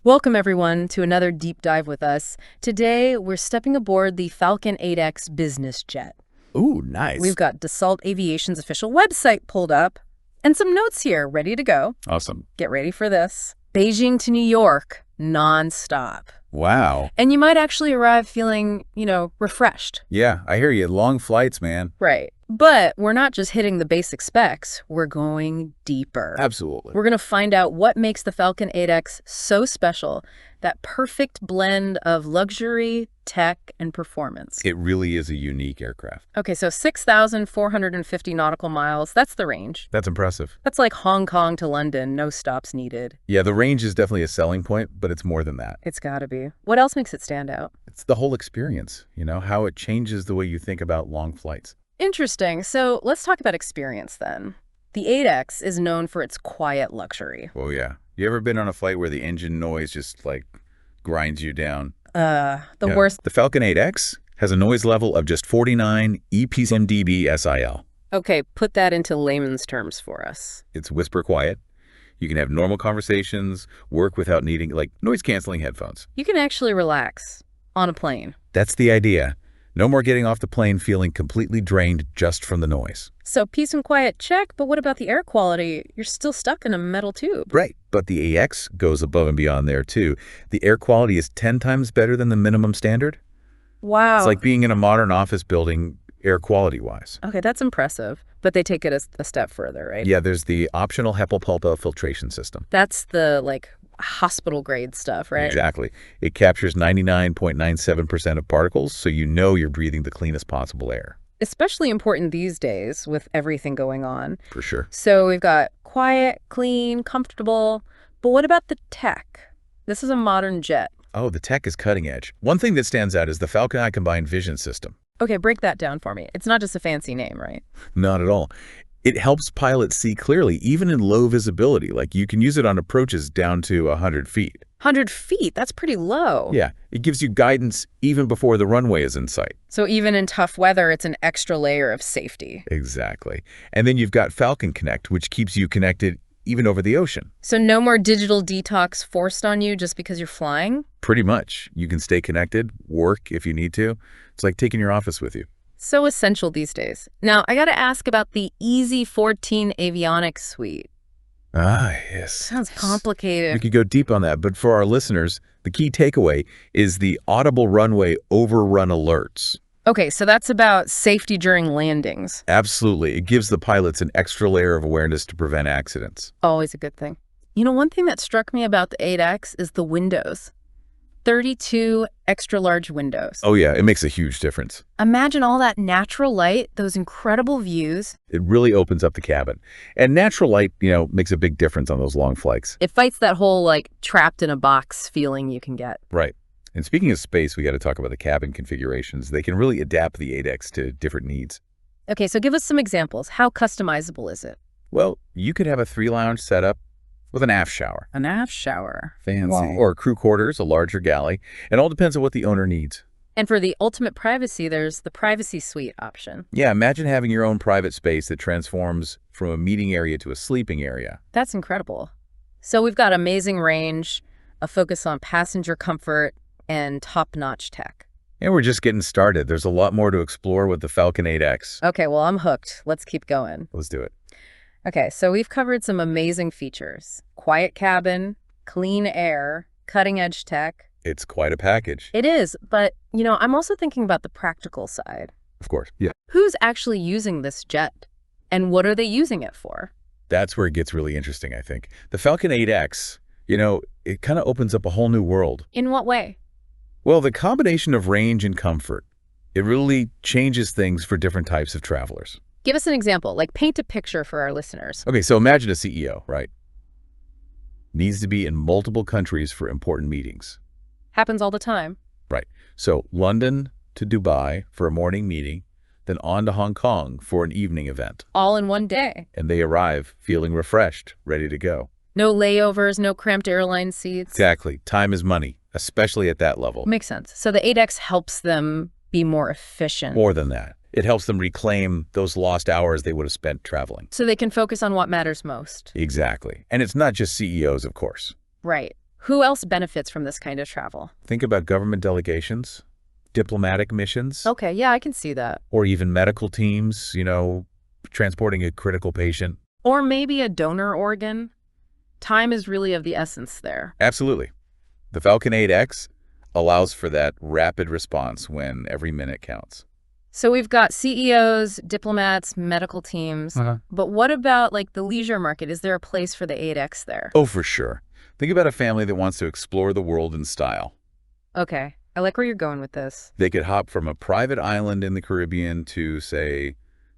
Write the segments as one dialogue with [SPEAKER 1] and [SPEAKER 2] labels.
[SPEAKER 1] Welcome, everyone, to another deep dive with us. Today, we're stepping aboard the Falcon 8X business jet.
[SPEAKER 2] Ooh, nice.
[SPEAKER 1] We've got Dassault Aviation's official website pulled up and some notes here ready to go.
[SPEAKER 2] Awesome.
[SPEAKER 1] Get ready for this. Beijing to New York, nonstop.
[SPEAKER 2] Wow.
[SPEAKER 1] And you might actually arrive feeling, refreshed.
[SPEAKER 2] Yeah, I hear you. Long flights, man.
[SPEAKER 1] Right. But we're not just hitting the basic specs. We're going deeper.
[SPEAKER 2] Absolutely.
[SPEAKER 1] We're going to find out what makes the Falcon 8X so special, that perfect blend of luxury, tech, and performance.
[SPEAKER 2] It really is a unique aircraft.
[SPEAKER 1] Okay, so 6,450 nautical miles, that's the range.
[SPEAKER 2] That's impressive.
[SPEAKER 1] That's like Hong Kong to London, no stops needed.
[SPEAKER 2] Yeah, the range is definitely a selling point, but it's more than that.
[SPEAKER 1] It's gotta be. What else makes it stand out?
[SPEAKER 2] It's the whole experience, how it changes the way you think about long flights.
[SPEAKER 1] Interesting. So let's talk about experience then. The 8X is known for its quiet luxury.
[SPEAKER 2] Oh, yeah. You ever been on a flight where the engine noise just, grinds you down?
[SPEAKER 1] The worst.
[SPEAKER 2] The Falcon 8X has a noise level of just 49 EPSM SIL.
[SPEAKER 1] Okay, put that into layman's terms for us.
[SPEAKER 2] It's whisper quiet. You can have normal conversations, work without needing, noise-canceling headphones.
[SPEAKER 1] You can actually relax on a plane.
[SPEAKER 2] That's the idea. No more getting off the plane feeling completely drained just from the noise.
[SPEAKER 1] So peace and quiet, check, but what about the air quality? You're still stuck in a metal tube.
[SPEAKER 2] Right, but the AX goes above and beyond there too. The air quality is 10 times better than the minimum standard.
[SPEAKER 1] Wow.
[SPEAKER 2] It's like being in a modern office building air quality-wise.
[SPEAKER 1] Okay, that's impressive. But they take it a step further, right?
[SPEAKER 2] Yeah, there's the optional HEPA-PULPA filtration system.
[SPEAKER 1] That's the, hospital grade stuff, right?
[SPEAKER 2] Exactly. It captures 99.97% of particles, so you know you're breathing the cleanest possible air.
[SPEAKER 1] Especially important these days with everything going on.
[SPEAKER 2] For sure.
[SPEAKER 1] So we've got quiet, clean, comfortable. But what about the tech? This is a modern jet.
[SPEAKER 2] Oh, the tech is cutting edge. One thing that stands out is the Falcon Eye Combined Vision System.
[SPEAKER 1] Okay, break that down for me. It's not just a fancy name, right?
[SPEAKER 2] Not at all. It helps pilots see clearly, even in low visibility. You can use it on approaches down to 100 feet.
[SPEAKER 1] 100 feet? That's pretty low.
[SPEAKER 2] Yeah, it gives you guidance even before the runway is in sight.
[SPEAKER 1] So even in tough weather, it's an extra layer of safety.
[SPEAKER 2] Exactly. And then you've got Falcon Connect, which keeps you connected even over the ocean.
[SPEAKER 1] So no more digital detox forced on you just because you're flying?
[SPEAKER 2] Pretty much. You can stay connected, work if you need to. It's like taking your office with you.
[SPEAKER 1] So essential these days. Now, I got to ask about the Easy 14 avionics suite.
[SPEAKER 2] Ah, yes.
[SPEAKER 1] Sounds complicated.
[SPEAKER 2] We could go deep on that, but for our listeners, the key takeaway is the audible runway overrun alerts.
[SPEAKER 1] Okay, so that's about safety during landings.
[SPEAKER 2] Absolutely. It gives the pilots an extra layer of awareness to prevent accidents.
[SPEAKER 1] Always a good thing. One thing that struck me about the 8X is the windows. 32 extra large windows.
[SPEAKER 2] Oh yeah, it makes a huge difference.
[SPEAKER 1] Imagine all that natural light, those incredible views.
[SPEAKER 2] It really opens up the cabin. And natural light, makes a big difference on those long flights.
[SPEAKER 1] It fights that whole trapped in a box feeling you can get.
[SPEAKER 2] Right. And speaking of space, we got to talk about the cabin configurations. They can really adapt the 8X to different needs.
[SPEAKER 1] Okay, so give us some examples. How customizable is it?
[SPEAKER 2] Well, you could have a 3-lounge setup with an aft shower.
[SPEAKER 1] An aft shower.
[SPEAKER 2] Fancy. Wow. Or crew quarters, a larger galley. It all depends on what the owner needs.
[SPEAKER 1] And for the ultimate privacy, there's the privacy suite option.
[SPEAKER 2] Yeah, imagine having your own private space that transforms from a meeting area to a sleeping area.
[SPEAKER 1] That's incredible. So we've got amazing range, a focus on passenger comfort, and top-notch tech.
[SPEAKER 2] And we're just getting started. There's a lot more to explore with the Falcon 8X.
[SPEAKER 1] Okay, well, I'm hooked. Let's keep going.
[SPEAKER 2] Let's do it.
[SPEAKER 1] Okay, so we've covered some amazing features. Quiet cabin, clean air, cutting-edge tech.
[SPEAKER 2] It's quite a package.
[SPEAKER 1] It is, but, I'm also thinking about the practical side.
[SPEAKER 2] Of course, yeah.
[SPEAKER 1] Who's actually using this jet? And what are they using it for?
[SPEAKER 2] That's where it gets really interesting, I think. The Falcon 8X, it kind of opens up a whole new world.
[SPEAKER 1] In what way?
[SPEAKER 2] Well, the combination of range and comfort, it really changes things for different types of travelers.
[SPEAKER 1] Give us an example, paint a picture for our listeners.
[SPEAKER 2] Okay, so imagine a CEO, right? Needs to be in multiple countries for important meetings.
[SPEAKER 1] Happens all the time.
[SPEAKER 2] Right. So London to Dubai for a morning meeting, then on to Hong Kong for an evening event.
[SPEAKER 1] All in one day.
[SPEAKER 2] And they arrive feeling refreshed, ready to go.
[SPEAKER 1] No layovers, no cramped airline seats.
[SPEAKER 2] Exactly. Time is money, especially at that level.
[SPEAKER 1] Makes sense. So the 8X helps them be more efficient.
[SPEAKER 2] More than that. It helps them reclaim those lost hours they would have spent traveling.
[SPEAKER 1] So they can focus on what matters most.
[SPEAKER 2] Exactly. And it's not just CEOs, of course.
[SPEAKER 1] Right. Who else benefits from this kind of travel?
[SPEAKER 2] Think about government delegations, diplomatic missions,
[SPEAKER 1] Okay, yeah, I can see that.
[SPEAKER 2] or even medical teams, transporting a critical patient.
[SPEAKER 1] Or maybe a donor organ. Time is really of the essence there.
[SPEAKER 2] Absolutely. The Falcon 8X allows for that rapid response when every minute counts.
[SPEAKER 1] So we've got CEOs, diplomats, medical teams. But what about like the leisure market? Is there a place for the 8X there?
[SPEAKER 2] Oh, for sure. Think about a family that wants to explore the world in style.
[SPEAKER 1] Okay, I like where you're going with this.
[SPEAKER 2] They could hop from a private island in the Caribbean to, say,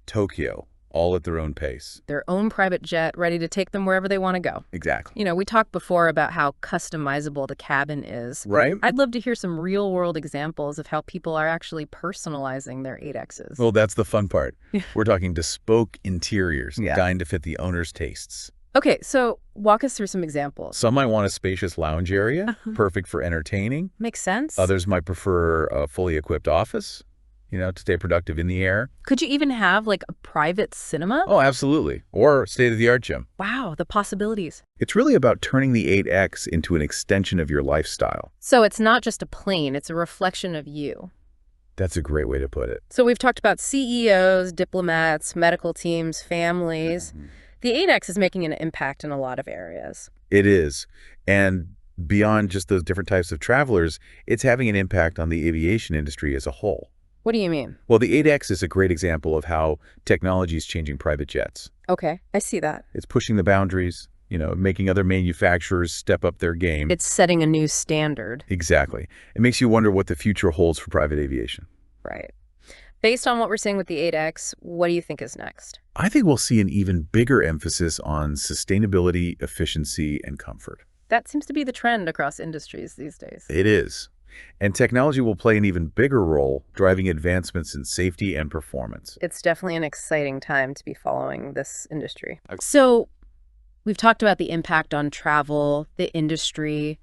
[SPEAKER 2] Tokyo, all at their own pace.
[SPEAKER 1] Their own private jet ready to take them wherever they want to go.
[SPEAKER 2] Exactly.
[SPEAKER 1] We talked before about how customizable the cabin is.
[SPEAKER 2] Right?
[SPEAKER 1] I'd love to hear some real-world examples of how people are actually personalizing their 8Xs.
[SPEAKER 2] Well, that's the fun part. We're talking bespoke interiors designed to fit the owner's tastes.
[SPEAKER 1] Okay, so walk us through some examples.
[SPEAKER 2] Some might want a spacious lounge area, perfect for entertaining.
[SPEAKER 1] Makes sense.
[SPEAKER 2] Others might prefer a fully equipped office, to stay productive in the air.
[SPEAKER 1] Could you even have like a private cinema?
[SPEAKER 2] Oh, absolutely. Or state-of-the-art gym.
[SPEAKER 1] Wow, the possibilities.
[SPEAKER 2] It's really about turning the 8X into an extension of your lifestyle.
[SPEAKER 1] So it's not just a plane, it's a reflection of you.
[SPEAKER 2] That's a great way to put it.
[SPEAKER 1] So we've talked about CEOs, diplomats, medical teams, families. The 8X is making an impact in a lot of areas.
[SPEAKER 2] It is. And beyond just those different types of travelers, it's having an impact on the aviation industry as a whole.
[SPEAKER 1] What do you mean?
[SPEAKER 2] Well, the 8X is a great example of how technology is changing private jets.
[SPEAKER 1] Okay, I see that.
[SPEAKER 2] It's pushing the boundaries, making other manufacturers step up their game.
[SPEAKER 1] It's setting a new standard.
[SPEAKER 2] Exactly. It makes you wonder what the future holds for private aviation.
[SPEAKER 1] Right. Based on what we're seeing with the 8X, what do you think is next?
[SPEAKER 2] I think we'll see an even bigger emphasis on sustainability, efficiency, and comfort.
[SPEAKER 1] That seems to be the trend across industries these days.
[SPEAKER 2] It is. And technology will play an even bigger role, driving advancements in safety and performance.
[SPEAKER 1] It's definitely an exciting time to be following this industry. So we've talked about the impact on travel, the industry,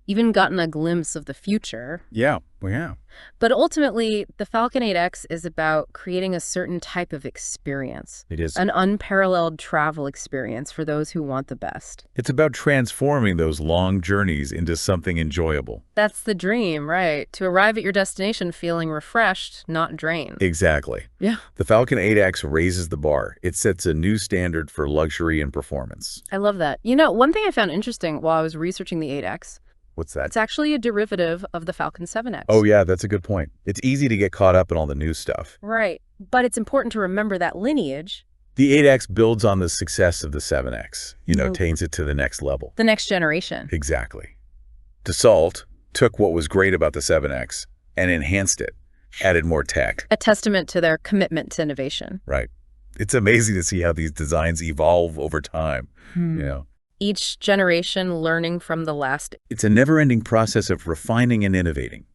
[SPEAKER 1] even gotten a glimpse of the future.
[SPEAKER 2] Yeah, well, yeah.
[SPEAKER 1] But ultimately, the Falcon 8X is about creating a certain type of experience.
[SPEAKER 2] It is.
[SPEAKER 1] An unparalleled travel experience for those who want the best.
[SPEAKER 2] It's about transforming those long journeys into something enjoyable.
[SPEAKER 1] That's the dream, right? To arrive at your destination feeling refreshed, not drained.
[SPEAKER 2] Exactly.
[SPEAKER 1] Yeah.
[SPEAKER 2] The Falcon 8X raises the bar. It sets a new standard for luxury and performance.
[SPEAKER 1] I love that. One thing I found interesting while I was researching the 8X,
[SPEAKER 2] What's that?
[SPEAKER 1] it's actually a derivative of the Falcon 7X.
[SPEAKER 2] Oh, yeah, that's a good point. It's easy to get caught up in all the new stuff.
[SPEAKER 1] Right. But it's important to remember that lineage.
[SPEAKER 2] The 8X builds on the success of the 7X, takes it to the next level.
[SPEAKER 1] The next generation.
[SPEAKER 2] Exactly. Dassault took what was great about the 7X and enhanced it, added more tech.
[SPEAKER 1] A testament to their commitment to innovation.
[SPEAKER 2] Right. It's amazing to see how these designs evolve over time,
[SPEAKER 1] Each generation learning from the last.
[SPEAKER 2] It's a never-ending process of refining and innovating.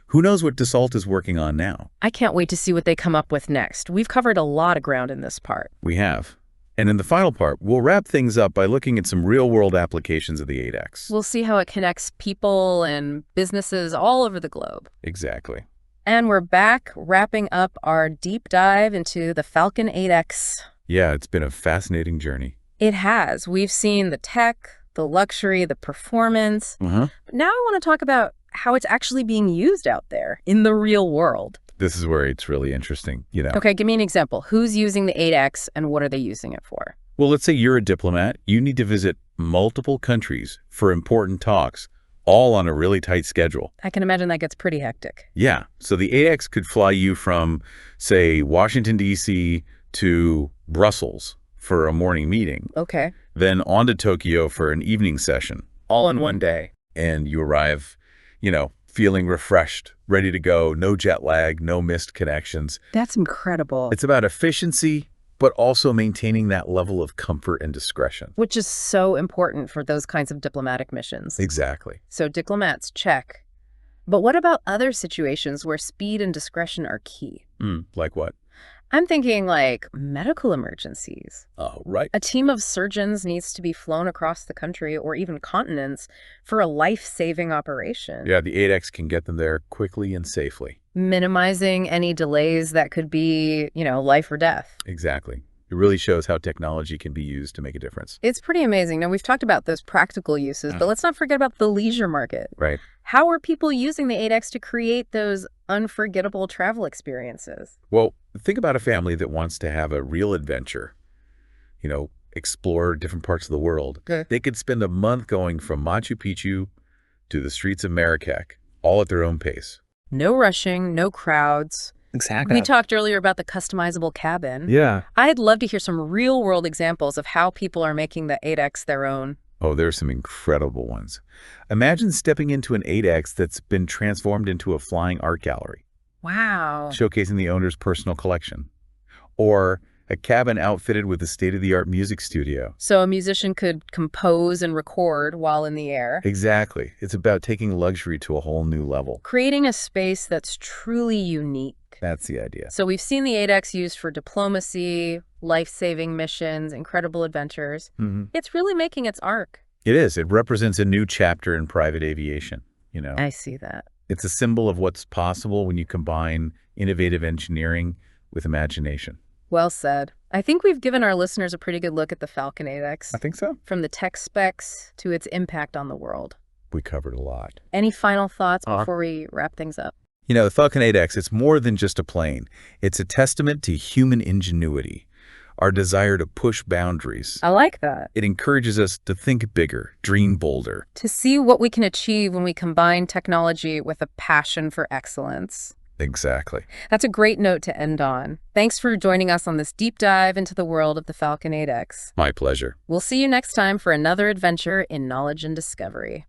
[SPEAKER 2] Who knows what Dassault is working on now?
[SPEAKER 1] I can't wait to see what they come up with next. We've covered a lot of ground in this part.
[SPEAKER 2] We have. And in the final part, we'll wrap things up by looking at some real-world applications of the 8X.
[SPEAKER 1] We'll see how it connects people and businesses all over the globe.
[SPEAKER 2] Exactly.
[SPEAKER 1] And we're back wrapping up our deep dive into the Falcon 8X.
[SPEAKER 2] Yeah, it's been a fascinating journey.
[SPEAKER 1] It has. We've seen the tech, the luxury, the performance. But now I want to talk about how it's actually being used out there in the real world.
[SPEAKER 2] This is where it's really interesting,
[SPEAKER 1] Okay, give me an example. Who's using the 8X and what are they using it for?
[SPEAKER 2] Well, let's say you're a diplomat. You need to visit multiple countries for important talks, all on a really tight schedule.
[SPEAKER 1] I can imagine that gets pretty hectic.
[SPEAKER 2] Yeah. So the 8X could fly you from, say, Washington, D.C. to Brussels for a morning meeting.
[SPEAKER 1] Okay.
[SPEAKER 2] Then on to Tokyo for an evening session. All in one day. And you arrive, feeling refreshed, ready to go, no jet lag, no missed connections.
[SPEAKER 1] That's incredible.
[SPEAKER 2] It's about efficiency, but also maintaining that level of comfort and discretion.
[SPEAKER 1] Which is so important for those kinds of diplomatic missions.
[SPEAKER 2] Exactly.
[SPEAKER 1] So diplomats, check. But what about other situations where speed and discretion are key?
[SPEAKER 2] Like what?
[SPEAKER 1] I'm thinking like medical emergencies.
[SPEAKER 2] Oh, right.
[SPEAKER 1] A team of surgeons needs to be flown across the country or even continents for a life-saving operation.
[SPEAKER 2] Yeah, the 8X can get them there quickly and safely.
[SPEAKER 1] Minimizing any delays that could be, life or death.
[SPEAKER 2] Exactly. It really shows how technology can be used to make a difference.
[SPEAKER 1] It's pretty amazing. Now, we've talked about those practical uses, but let's not forget about the leisure market.
[SPEAKER 2] Right.
[SPEAKER 1] How are people using the 8X to create those unforgettable travel experiences?
[SPEAKER 2] Well, think about a family that wants to have a real adventure, explore different parts of the world.
[SPEAKER 1] Okay.
[SPEAKER 2] They could spend a month going from Machu Picchu to the streets of Marrakech, all at their own pace.
[SPEAKER 1] No rushing, no crowds.
[SPEAKER 2] Exactly.
[SPEAKER 1] We talked earlier about the customizable cabin.
[SPEAKER 2] Yeah.
[SPEAKER 1] I'd love to hear some real-world examples of how people are making the 8X their own.
[SPEAKER 2] Oh, there's some incredible ones. Imagine stepping into an 8X that's been transformed into a flying art gallery.
[SPEAKER 1] Wow.
[SPEAKER 2] Showcasing the owner's personal collection. Or a cabin outfitted with a state-of-the-art music studio.
[SPEAKER 1] So a musician could compose and record while in the air.
[SPEAKER 2] Exactly. It's about taking luxury to a whole new level.
[SPEAKER 1] Creating a space that's truly unique.
[SPEAKER 2] That's the idea.
[SPEAKER 1] So we've seen the 8X used for diplomacy, life-saving missions, incredible adventures. It's really making its arc.
[SPEAKER 2] It is. It represents a new chapter in private aviation,
[SPEAKER 1] I see that.
[SPEAKER 2] It's a symbol of what's possible when you combine innovative engineering with imagination.
[SPEAKER 1] Well said. I think we've given our listeners a pretty good look at the Falcon 8X.
[SPEAKER 2] I think so.
[SPEAKER 1] From the tech specs to its impact on the world.
[SPEAKER 2] We covered a lot.
[SPEAKER 1] Any final thoughts before we wrap things up?
[SPEAKER 2] The Falcon 8X, it's more than just a plane. It's a testament to human ingenuity, our desire to push boundaries.
[SPEAKER 1] I like that.
[SPEAKER 2] It encourages us to think bigger, dream bolder.
[SPEAKER 1] To see what we can achieve when we combine technology with a passion for excellence.
[SPEAKER 2] Exactly.
[SPEAKER 1] That's a great note to end on. Thanks for joining us on this deep dive into the world of the Falcon 8X.
[SPEAKER 2] My pleasure.
[SPEAKER 1] We'll see you next time for another adventure in knowledge and discovery.